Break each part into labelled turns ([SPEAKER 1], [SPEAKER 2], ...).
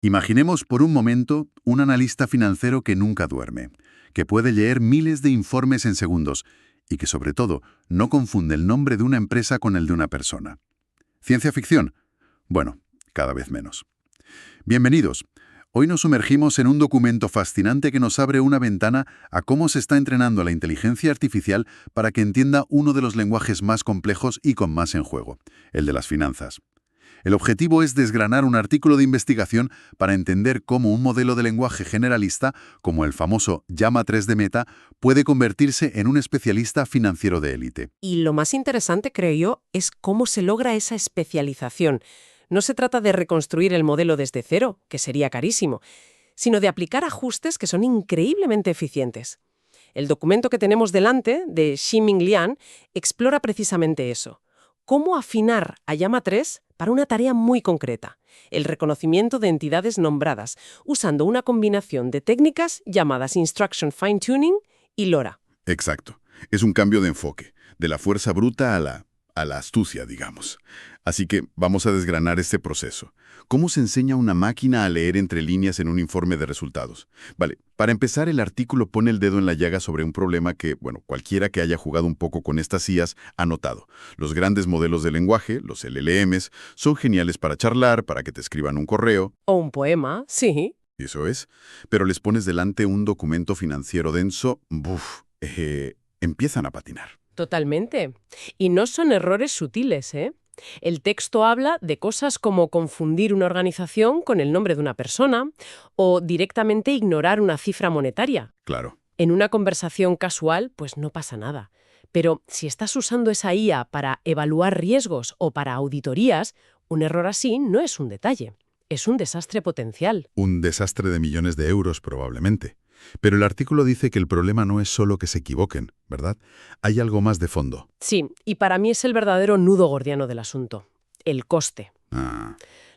[SPEAKER 1] Imaginemos por un momento un analista financiero que nunca duerme, que puede leer miles de informes en segundos y que, sobre todo, no confunde el nombre de una empresa con el de una persona. ¿Ciencia ficción? Bueno, cada vez menos. Bienvenidos. Hoy nos sumergimos en un documento fascinante que nos abre una ventana a cómo se está entrenando la inteligencia artificial para que entienda uno de los lenguajes más complejos y con más en juego, el de las finanzas. El objetivo es desgranar un artículo de investigación para entender cómo un modelo de lenguaje generalista, como el famoso Llama 3 de Meta, puede convertirse en un especialista financiero de élite.
[SPEAKER 2] Y lo más interesante, creo yo, es cómo se logra esa especialización. No se trata de reconstruir el modelo desde cero, que sería carísimo, sino de aplicar ajustes que son increíblemente eficientes. El documento que tenemos delante, de Ximing Lian, explora precisamente eso. Cómo afinar a Llama 3 para una tarea muy concreta, el reconocimiento de entidades nombradas, usando una combinación de técnicas llamadas Instruction Fine-Tuning y LoRa.
[SPEAKER 1] Exacto. Es un cambio de enfoque, de la fuerza bruta a la astucia, digamos. Así que vamos a desgranar este proceso. ¿Cómo se enseña a una máquina a leer entre líneas en un informe de resultados? Vale, para empezar, el artículo pone el dedo en la llaga sobre un problema que, cualquiera que haya jugado un poco con estas IAs ha notado. Los grandes modelos de lenguaje, los LLMs, son geniales para charlar, para que te escriban un correo.
[SPEAKER 2] O un poema, sí.
[SPEAKER 1] Eso es. Pero les pones delante un documento financiero denso, empiezan a patinar.
[SPEAKER 2] Totalmente. Y no son errores sutiles, ¿eh? El texto habla de cosas como confundir una organización con el nombre de una persona o directamente ignorar una cifra monetaria.
[SPEAKER 1] Claro.
[SPEAKER 2] En una conversación casual, pues no pasa nada. Pero si estás usando esa IA para evaluar riesgos o para auditorías, un error así no es un detalle. Es un desastre potencial.
[SPEAKER 1] Un desastre de millones de euros, probablemente. Pero el artículo dice que el problema no es solo que se equivoquen, ¿verdad? Hay algo más de fondo.
[SPEAKER 2] Sí, y para mí es el verdadero nudo gordiano del asunto. El coste.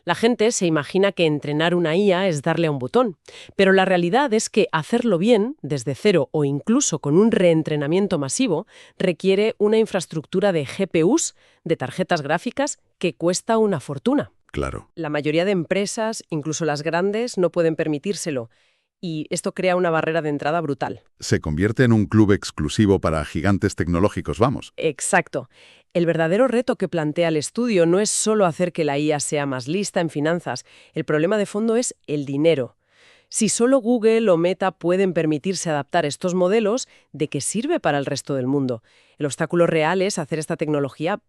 [SPEAKER 2] La gente se imagina que entrenar una IA es darle a un botón, pero la realidad es que hacerlo bien, desde cero o incluso con un reentrenamiento masivo, requiere una infraestructura de GPUs, de tarjetas gráficas, que cuesta una fortuna.
[SPEAKER 1] Claro.
[SPEAKER 2] La mayoría de empresas, incluso las grandes, no pueden permitírselo. Y esto crea una barrera de entrada brutal.
[SPEAKER 1] Se convierte en un club exclusivo para gigantes tecnológicos, vamos.
[SPEAKER 2] Exacto. El verdadero reto que plantea el estudio no es solo hacer que la IA sea más lista en finanzas. El problema de fondo es el dinero. Si solo Google o Meta pueden permitirse adaptar estos modelos, ¿de qué sirve para el resto del mundo? El obstáculo real es hacer esta tecnología,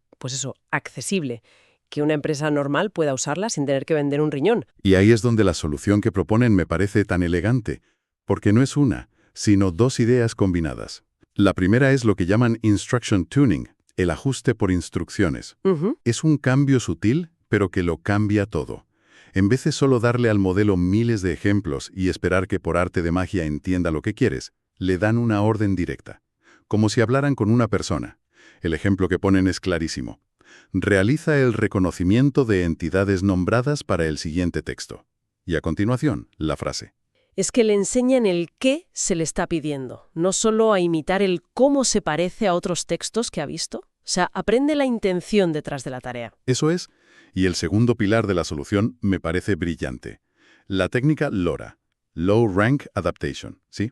[SPEAKER 2] accesible. Que una empresa normal pueda usarla sin tener que vender un riñón.
[SPEAKER 1] Y ahí es donde la solución que proponen me parece tan elegante, porque no es una, sino dos ideas combinadas. La primera es lo que llaman Instruction Tuning, el ajuste por instrucciones. Es un cambio sutil, pero que lo cambia todo. En vez de solo darle al modelo miles de ejemplos y esperar que por arte de magia entienda lo que quieres, le dan una orden directa, como si hablaran con una persona. El ejemplo que ponen es clarísimo. Realiza el reconocimiento de entidades nombradas para el siguiente texto. Y a continuación, la frase.
[SPEAKER 2] Es que le enseñan el qué se le está pidiendo, no solo a imitar el cómo se parece a otros textos que ha visto. O sea, aprende la intención detrás de la tarea.
[SPEAKER 1] Eso es. Y el segundo pilar de la solución me parece brillante. La técnica LoRa, Low Rank Adaptation, ¿sí?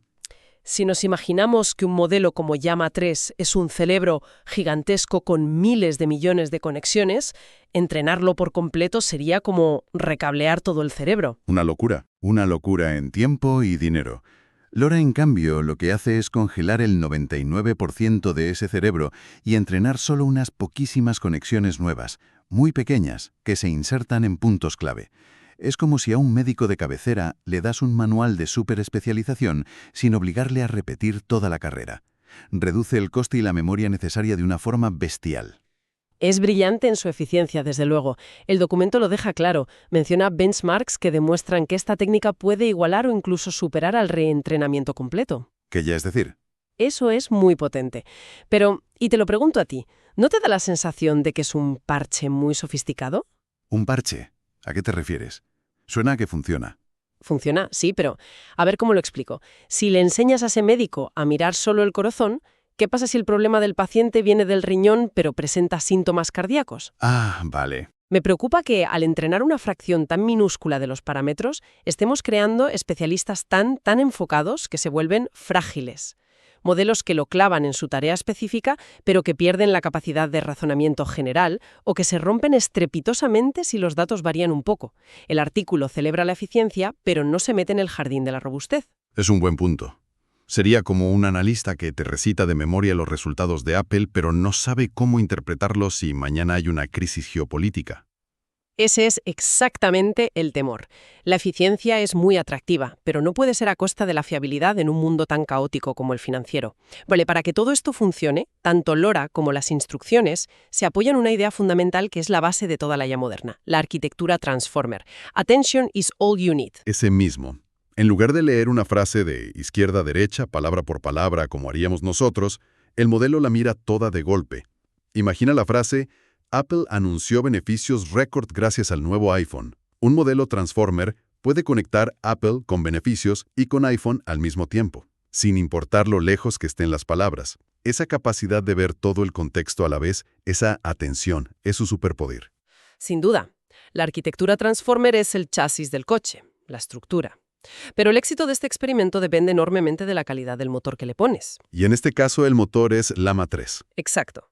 [SPEAKER 2] Si nos imaginamos que un modelo como Llama 3 es un cerebro gigantesco con miles de millones de conexiones, entrenarlo por completo sería como recablear todo el cerebro.
[SPEAKER 1] Una locura en tiempo y dinero. LoRa, en cambio, lo que hace es congelar el 99% de ese cerebro y entrenar solo unas poquísimas conexiones nuevas, muy pequeñas, que se insertan en puntos clave. Es como si a un médico de cabecera le das un manual de superespecialización sin obligarle a repetir toda la carrera. Reduce el coste y la memoria necesaria de una forma bestial.
[SPEAKER 2] Es brillante en su eficiencia, desde luego. El documento lo deja claro. Menciona benchmarks que demuestran que esta técnica puede igualar o incluso superar al reentrenamiento completo.
[SPEAKER 1] ¿Qué ya es decir?
[SPEAKER 2] Eso es muy potente. Pero, y te lo pregunto a ti, ¿no te da la sensación de que es un parche muy sofisticado?
[SPEAKER 1] ¿Un parche? ¿A qué te refieres? Suena a que funciona.
[SPEAKER 2] Funciona, sí, pero a ver cómo lo explico. Si le enseñas a ese médico a mirar solo el corazón, ¿qué pasa si el problema del paciente viene del riñón pero presenta síntomas cardíacos?
[SPEAKER 1] Ah, vale.
[SPEAKER 2] Me preocupa que, al entrenar una fracción tan minúscula de los parámetros, estemos creando especialistas tan enfocados que se vuelven frágiles. Modelos que lo clavan en su tarea específica, pero que pierden la capacidad de razonamiento general o que se rompen estrepitosamente si los datos varían un poco. El artículo celebra la eficiencia, pero no se mete en el jardín de la robustez.
[SPEAKER 1] Es un buen punto. Sería como un analista que te recita de memoria los resultados de Apple, pero no sabe cómo interpretarlos si mañana hay una crisis geopolítica.
[SPEAKER 2] Ese es exactamente el temor. La eficiencia es muy atractiva, pero no puede ser a costa de la fiabilidad en un mundo tan caótico como el financiero. Vale, para que todo esto funcione, tanto LoRa como las instrucciones se apoyan en una idea fundamental que es la base de toda la IA moderna, la arquitectura Transformer. Attention is all you need.
[SPEAKER 1] Ese mismo. En lugar de leer una frase de izquierda a derecha, palabra por palabra, como haríamos nosotros, el modelo la mira toda de golpe. Imagina la frase: Apple anunció beneficios récord gracias al nuevo iPhone. Un modelo Transformer puede conectar Apple con beneficios y con iPhone al mismo tiempo, sin importar lo lejos que estén las palabras. Esa capacidad de ver todo el contexto a la vez, esa atención, es su superpoder.
[SPEAKER 2] Sin duda, la arquitectura Transformer es el chasis del coche, la estructura. Pero el éxito de este experimento depende enormemente de la calidad del motor que le pones.
[SPEAKER 1] Y en este caso el motor es Llama 3.
[SPEAKER 2] Exacto.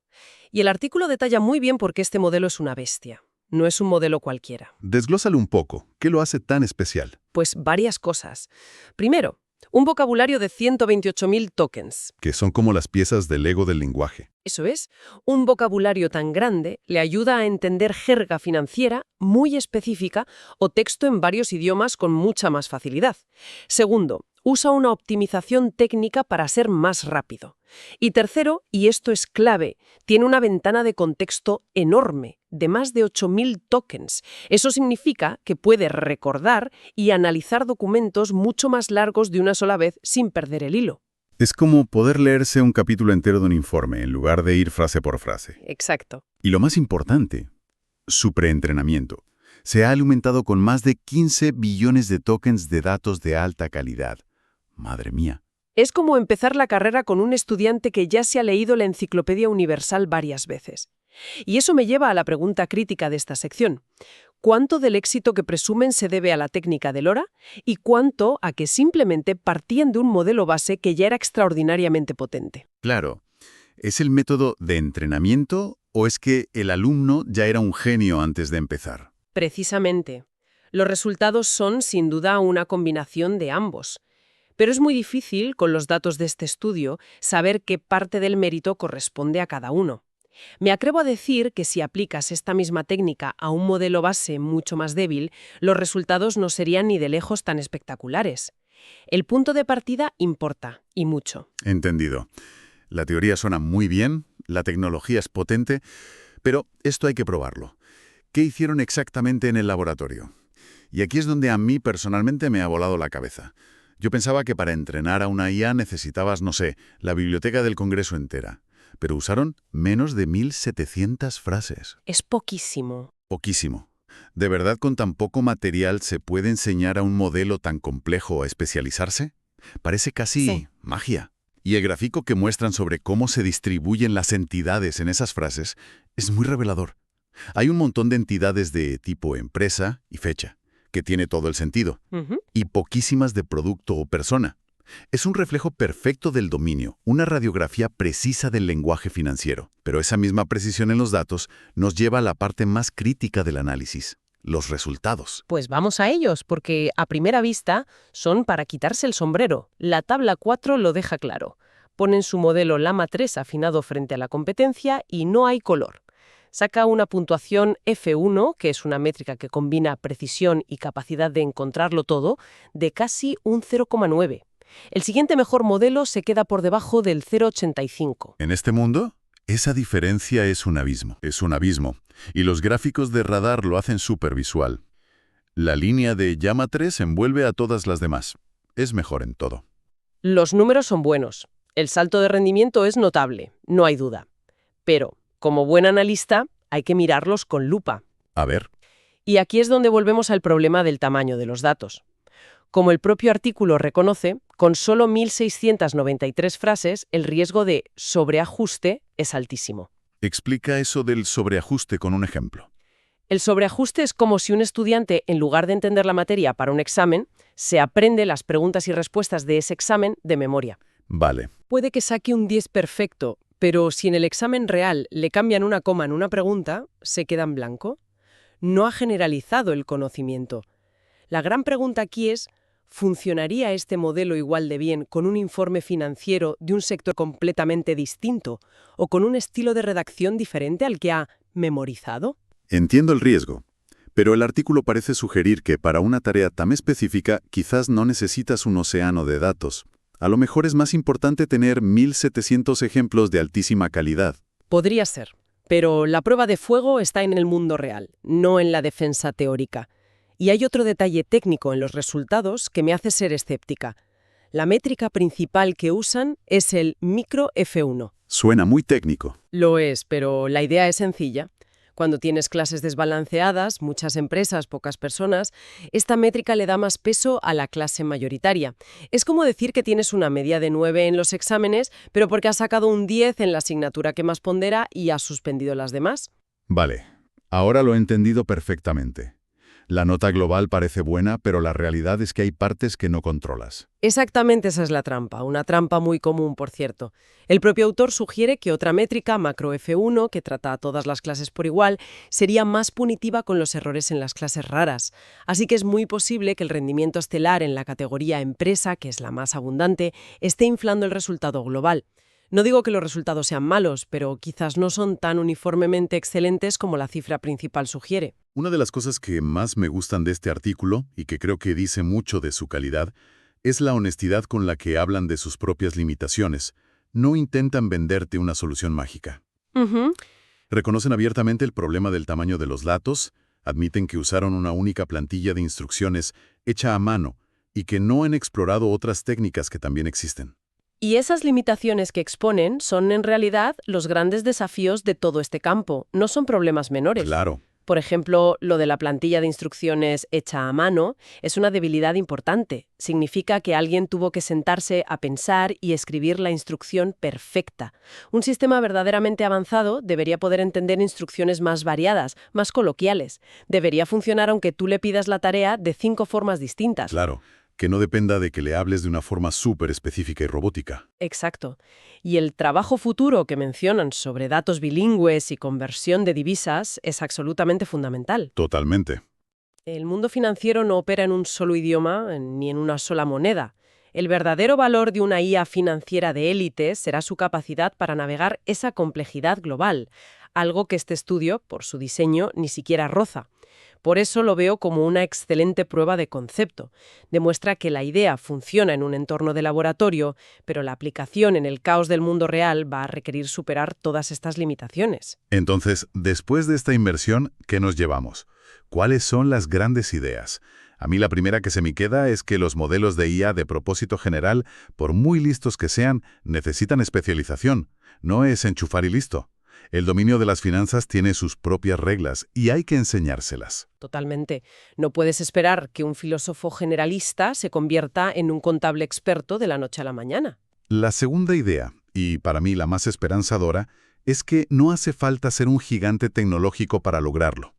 [SPEAKER 2] Y el artículo detalla muy bien por qué este modelo es una bestia. No es un modelo cualquiera.
[SPEAKER 1] Desglósalo un poco. ¿Qué lo hace tan especial?
[SPEAKER 2] Pues varias cosas. Primero, un vocabulario de 128.000 tokens.
[SPEAKER 1] Que son como las piezas del Lego del lenguaje.
[SPEAKER 2] Eso es, un vocabulario tan grande le ayuda a entender jerga financiera muy específica o texto en varios idiomas con mucha más facilidad. Segundo, usa una optimización técnica para ser más rápido. Y tercero, y esto es clave, tiene una ventana de contexto enorme, de más de 8.000 tokens. Eso significa que puede recordar y analizar documentos mucho más largos de una sola vez sin perder el hilo.
[SPEAKER 1] Es como poder leerse un capítulo entero de un informe en lugar de ir frase por frase.
[SPEAKER 2] Exacto.
[SPEAKER 1] Y lo más importante, su preentrenamiento. Se ha alimentado con más de 15 billones de tokens de datos de alta calidad. Madre mía.
[SPEAKER 2] Es como empezar la carrera con un estudiante que ya se ha leído la Enciclopedia Universal varias veces. Y eso me lleva a la pregunta crítica de esta sección. ¿Cuánto del éxito que presumen se debe a la técnica de LoRa y cuánto a que simplemente partían de un modelo base que ya era extraordinariamente potente?
[SPEAKER 1] Claro. ¿Es el método de entrenamiento o es que el alumno ya era un genio antes de empezar?
[SPEAKER 2] Precisamente. Los resultados son, sin duda, una combinación de ambos. Pero es muy difícil, con los datos de este estudio, saber qué parte del mérito corresponde a cada uno. Me atrevo a decir que si aplicas esta misma técnica a un modelo base mucho más débil, los resultados no serían ni de lejos tan espectaculares. El punto de partida importa, y mucho.
[SPEAKER 1] Entendido. La teoría suena muy bien, la tecnología es potente, pero esto hay que probarlo. ¿Qué hicieron exactamente en el laboratorio? Y aquí es donde a mí personalmente me ha volado la cabeza. Yo pensaba que para entrenar a una IA necesitabas, no sé, la biblioteca del Congreso entera. Pero usaron menos de 1.700 frases.
[SPEAKER 2] Es poquísimo.
[SPEAKER 1] Poquísimo. ¿De verdad con tan poco material se puede enseñar a un modelo tan complejo a especializarse? Parece casi magia. Y el gráfico que muestran sobre cómo se distribuyen las entidades en esas frases es muy revelador. Hay un montón de entidades de tipo empresa y fecha, que tiene todo el sentido, y poquísimas de producto o persona. Es un reflejo perfecto del dominio, una radiografía precisa del lenguaje financiero. Pero esa misma precisión en los datos nos lleva a la parte más crítica del análisis, los resultados.
[SPEAKER 2] Pues vamos a ellos, porque a primera vista son para quitarse el sombrero. La tabla 4 lo deja claro. Ponen su modelo Llama 3 afinado frente a la competencia y no hay color. Saca una puntuación F1, que es una métrica que combina precisión y capacidad de encontrarlo todo, de casi un 0,9. El siguiente mejor modelo se queda por debajo del 0,85.
[SPEAKER 1] En este mundo, esa diferencia es un abismo. Es un abismo. Y los gráficos de radar lo hacen supervisual. La línea de Llama 3 envuelve a todas las demás. Es mejor en todo.
[SPEAKER 2] Los números son buenos. El salto de rendimiento es notable, no hay duda. Pero, como buen analista, hay que mirarlos con lupa.
[SPEAKER 1] A ver.
[SPEAKER 2] Y aquí es donde volvemos al problema del tamaño de los datos. Como el propio artículo reconoce, con solo 1.693 frases, el riesgo de sobreajuste es altísimo.
[SPEAKER 1] Explica eso del sobreajuste con un ejemplo.
[SPEAKER 2] El sobreajuste es como si un estudiante, en lugar de entender la materia para un examen, se aprende las preguntas y respuestas de ese examen de memoria.
[SPEAKER 1] Vale.
[SPEAKER 2] Puede que saque un 10 perfecto, pero si en el examen real le cambian una coma en una pregunta, se queda en blanco. No ha generalizado el conocimiento. La gran pregunta aquí es, ¿funcionaría este modelo igual de bien con un informe financiero de un sector completamente distinto o con un estilo de redacción diferente al que ha memorizado?
[SPEAKER 1] Entiendo el riesgo, pero el artículo parece sugerir que para una tarea tan específica quizás no necesitas un océano de datos. A lo mejor es más importante tener 1.700 ejemplos de altísima calidad.
[SPEAKER 2] Podría ser, pero la prueba de fuego está en el mundo real, no en la defensa teórica. Y hay otro detalle técnico en los resultados que me hace ser escéptica. La métrica principal que usan es el micro F1.
[SPEAKER 1] Suena muy técnico.
[SPEAKER 2] Lo es, pero la idea es sencilla. Cuando tienes clases desbalanceadas, muchas empresas, pocas personas, esta métrica le da más peso a la clase mayoritaria. Es como decir que tienes una media de 9 en los exámenes, pero porque has sacado un 10 en la asignatura que más pondera y has suspendido las demás.
[SPEAKER 1] Vale, ahora lo he entendido perfectamente. La nota global parece buena, pero la realidad es que hay partes que no controlas.
[SPEAKER 2] Exactamente esa es la trampa, una trampa muy común, por cierto. El propio autor sugiere que otra métrica, macro F1, que trata a todas las clases por igual, sería más punitiva con los errores en las clases raras. Así que es muy posible que el rendimiento estelar en la categoría empresa, que es la más abundante, esté inflando el resultado global. No digo que los resultados sean malos, pero quizás no son tan uniformemente excelentes como la cifra principal sugiere.
[SPEAKER 1] Una de las cosas que más me gustan de este artículo, y que creo que dice mucho de su calidad, es la honestidad con la que hablan de sus propias limitaciones. No intentan venderte una solución mágica.
[SPEAKER 2] Ujú.
[SPEAKER 1] Reconocen abiertamente el problema del tamaño de los datos, admiten que usaron una única plantilla de instrucciones hecha a mano y que no han explorado otras técnicas que también existen.
[SPEAKER 2] Y esas limitaciones que exponen son en realidad los grandes desafíos de todo este campo, no son problemas menores.
[SPEAKER 1] Claro.
[SPEAKER 2] Por ejemplo, lo de la plantilla de instrucciones hecha a mano es una debilidad importante. Significa que alguien tuvo que sentarse a pensar y escribir la instrucción perfecta. Un sistema verdaderamente avanzado debería poder entender instrucciones más variadas, más coloquiales. Debería funcionar aunque tú le pidas la tarea de 5 formas distintas.
[SPEAKER 1] Claro, que no dependa de que le hables de una forma súper específica y robótica.
[SPEAKER 2] Exacto. Y el trabajo futuro que mencionan sobre datos bilingües y conversión de divisas es absolutamente fundamental.
[SPEAKER 1] Totalmente.
[SPEAKER 2] El mundo financiero no opera en un solo idioma ni en una sola moneda. El verdadero valor de una IA financiera de élite será su capacidad para navegar esa complejidad global, algo que este estudio, por su diseño, ni siquiera roza. Por eso lo veo como una excelente prueba de concepto. Demuestra que la idea funciona en un entorno de laboratorio, pero la aplicación en el caos del mundo real va a requerir superar todas estas limitaciones.
[SPEAKER 1] Entonces, después de esta inversión, ¿qué nos llevamos? ¿Cuáles son las grandes ideas? A mí la primera que se me queda es que los modelos de IA de propósito general, por muy listos que sean, necesitan especialización. No es enchufar y listo. El dominio de las finanzas tiene sus propias reglas y hay que enseñárselas.
[SPEAKER 2] Totalmente. No puedes esperar que un filósofo generalista se convierta en un contable experto de la noche a la mañana.
[SPEAKER 1] La segunda idea, y para mí la más esperanzadora, es que no hace falta ser un gigante tecnológico para lograrlo.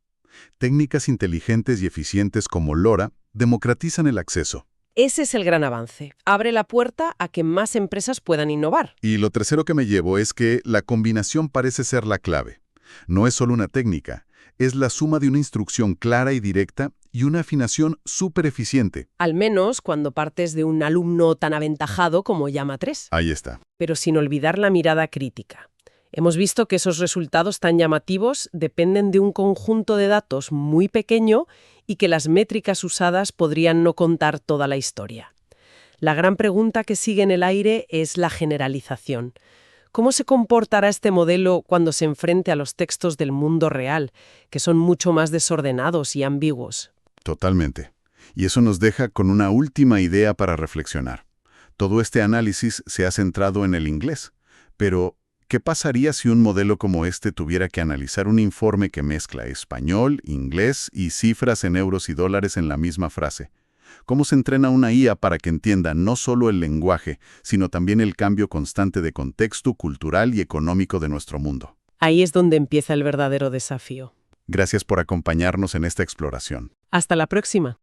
[SPEAKER 1] Técnicas inteligentes y eficientes como LoRa democratizan el acceso.
[SPEAKER 2] Ese es el gran avance. Abre la puerta a que más empresas puedan innovar.
[SPEAKER 1] Y lo tercero que me llevo es que la combinación parece ser la clave. No es solo una técnica, es la suma de una instrucción clara y directa y una afinación súper eficiente.
[SPEAKER 2] Al menos cuando partes de un alumno tan aventajado como Llama 3.
[SPEAKER 1] Ahí está.
[SPEAKER 2] Pero sin olvidar la mirada crítica. Hemos visto que esos resultados tan llamativos dependen de un conjunto de datos muy pequeño y que las métricas usadas podrían no contar toda la historia. La gran pregunta que sigue en el aire es la generalización. ¿Cómo se comportará este modelo cuando se enfrente a los textos del mundo real, que son mucho más desordenados y ambiguos?
[SPEAKER 1] Totalmente. Y eso nos deja con una última idea para reflexionar. Todo este análisis se ha centrado en el inglés, pero ¿qué pasaría si un modelo como este tuviera que analizar un informe que mezcla español, inglés y cifras en euros y dólares en la misma frase? ¿Cómo se entrena una IA para que entienda no solo el lenguaje, sino también el cambio constante de contexto cultural y económico de nuestro mundo?
[SPEAKER 2] Ahí es donde empieza el verdadero desafío.
[SPEAKER 1] Gracias por acompañarnos en esta exploración.
[SPEAKER 2] Hasta la próxima.